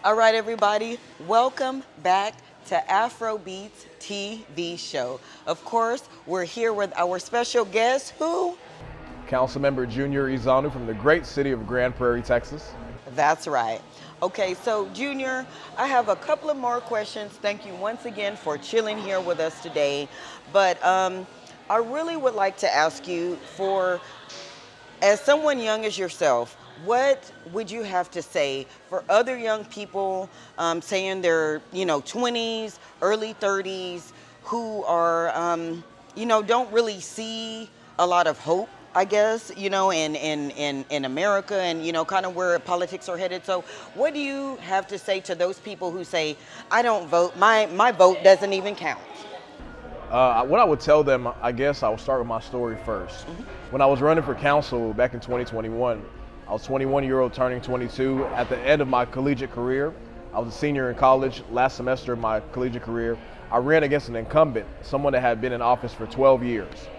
All right, everybody, welcome back to Afrobeats TV show. Of course, we're here with our special guest, who? Councilman Junior Ezeonu from the great city of Grand Prairie, Texas. That's right. Okay, so Junior, I have a couple of more questions. Thank you once again for chilling here with us today. But I really would like to ask you as someone young as yourself, what would you have to say for other young people, say in their 20s, early 30s, who are, don't really see a lot of hope, I guess, in America and, kind of where politics are headed. So what do you have to say to those people who say, I don't vote, my vote doesn't even count? What I would tell them, I guess I'll start with my story first. When I was running for council back in 2021, I was 21-year-old turning 22. At the end of my collegiate career, I was a senior in college, last semester of my collegiate career. I ran against an incumbent, someone that had been in office for 12 years.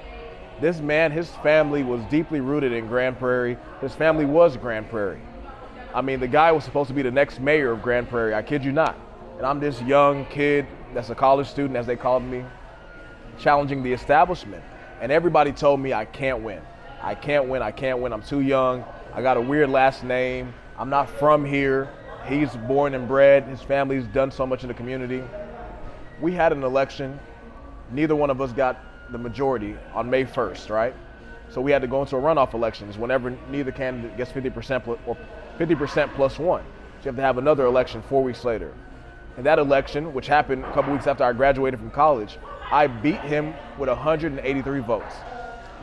This man, his family was deeply rooted in Grand Prairie. His family was Grand Prairie. I mean, the guy was supposed to be the next mayor of Grand Prairie, I kid you not. And I'm this young kid that's a college student, as they called me, challenging the establishment. And everybody told me I can't win. I can't win, I'm too young. I got a weird last name. I'm not from here. He's born and bred. His family's done so much in the community. We had an election. Neither one of us got the majority on May 1st, right? So we had to go into a runoff elections whenever neither candidate gets 50% or 50% plus one. So you have to have another election 4 weeks later. And that election, which happened a couple weeks after I graduated from college, I beat him with 183 votes.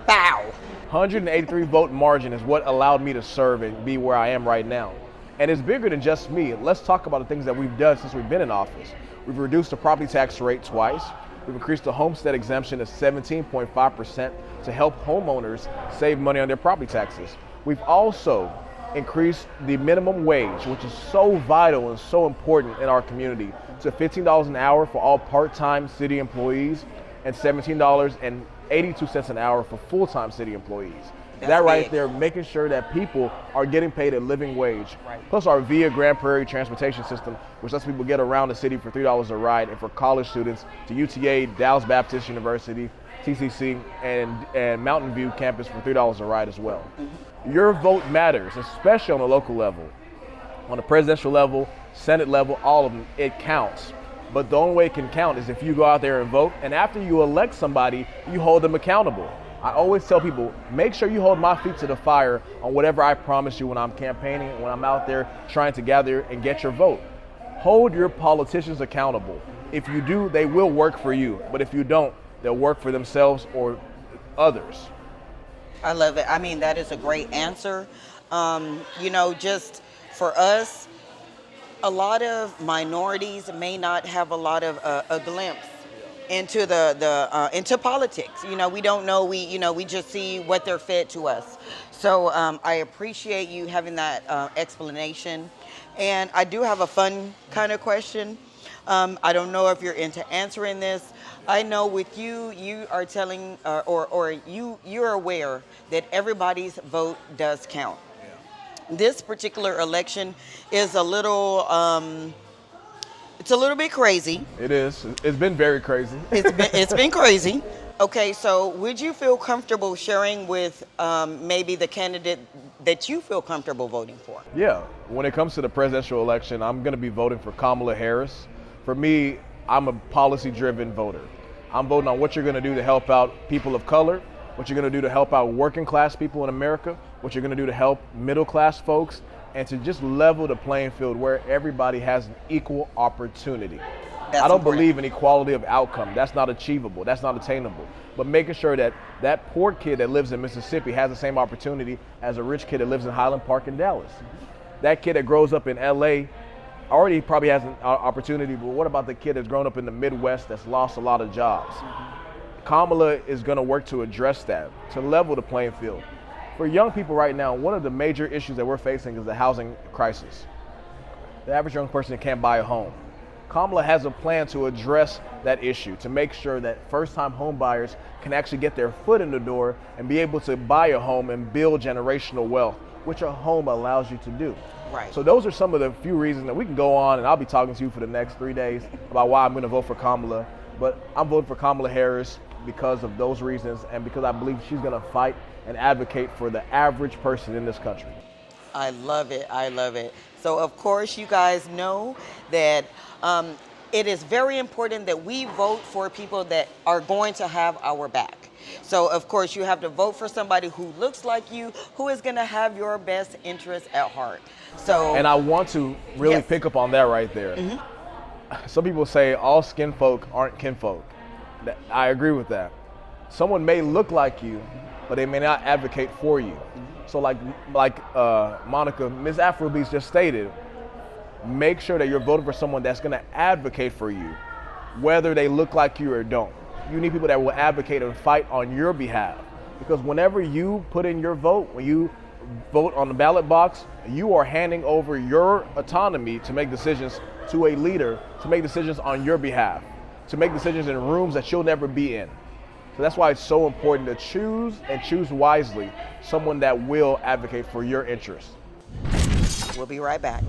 Bow. 183 vote margin is what allowed me to serve and be where I am right now. And it's bigger than just me. Let's talk about the things that we've done since we've been in office. We've reduced the property tax rate twice. We've increased the homestead exemption to 17.5% to help homeowners save money on their property taxes. We've also increased the minimum wage, which is so vital and so important in our community, to $15 an hour for all part-time city employees and $17.82 an hour for full-time city employees. That right there, making sure that people are getting paid a living wage. Right. Plus our VIA Grand Prairie transportation system, which lets people get around the city for $3 a ride, and for college students to UTA, Dallas Baptist University, TCC, and Mountain View campus for $3 a ride as well. Your vote matters, especially on the local level. On the presidential level, Senate level, all of them, it counts. But the only way it can count is if you go out there and vote, and after you elect somebody, you hold them accountable. I always tell people, make sure you hold my feet to the fire on whatever I promise you when I'm campaigning and when I'm out there trying to gather and get your vote. Hold your politicians accountable. If you do, they will work for you. But if you don't, they'll work for themselves or others. I love it. I mean, that is a great answer. Just for us, a lot of minorities may not have a lot of a glimpse into into politics. We don't know. We just see what they're fed to us. So I appreciate you having that explanation. And I do have a fun kind of question. I don't know if you're into answering this. I know with you are telling, or you're aware that everybody's vote does count. Yeah. This particular election is a little, it's a little bit crazy. It is. It's been very crazy. It's been crazy. Okay, so would you feel comfortable sharing with maybe the candidate that you feel comfortable voting for? Yeah. When it comes to the presidential election, I'm going to be voting for Kamala Harris. For me, I'm a policy-driven voter. I'm voting on what you're going to do to help out people of color, what you're going to do to help out working class people in America, what you're going to do to help middle class folks, and to just level the playing field where everybody has an equal opportunity. I don't believe in equality of outcome. That's not achievable. That's not attainable. But making sure that that poor kid that lives in Mississippi has the same opportunity as a rich kid that lives in Highland Park in Dallas. That kid that grows up in LA already probably has an opportunity, but what about the kid that's grown up in the Midwest that's lost a lot of jobs? Kamala is going to work to address that, to level the playing field. For young people right now, one of the major issues that we're facing is the housing crisis. The average young person can't buy a home. Kamala has a plan to address that issue, to make sure that first-time home buyers can actually get their foot in the door and be able to buy a home and build generational wealth, which a home allows you to do. Right. So those are some of the few reasons that we can go on, and I'll be talking to you for the next 3 days about why I'm going to vote for Kamala. But I'm voting for Kamala Harris because of those reasons and because I believe she's going to fight and advocate for the average person in this country. I love it. I love it. So, of course, you guys know that it is very important that we vote for people that are going to have our back. So, of course, you have to vote for somebody who looks like you, who is going to have your best interests at heart. So, And I want to really Yes. pick up on that right there. Some people say all skin folk aren't kinfolk. I agree with that. Someone may look like you, but they may not advocate for you. So like Monica, Ms. Afrobeats just stated, make sure that you're voting for someone that's going to advocate for you, whether they look like you or don't. You need people that will advocate and fight on your behalf. Because whenever you put in your vote, when you vote on the ballot box, you are handing over your autonomy to make decisions to a leader, to make decisions on your behalf, to make decisions in rooms that you'll never be in. So that's why it's so important to choose and choose wisely someone that will advocate for your interests. we'll be right back.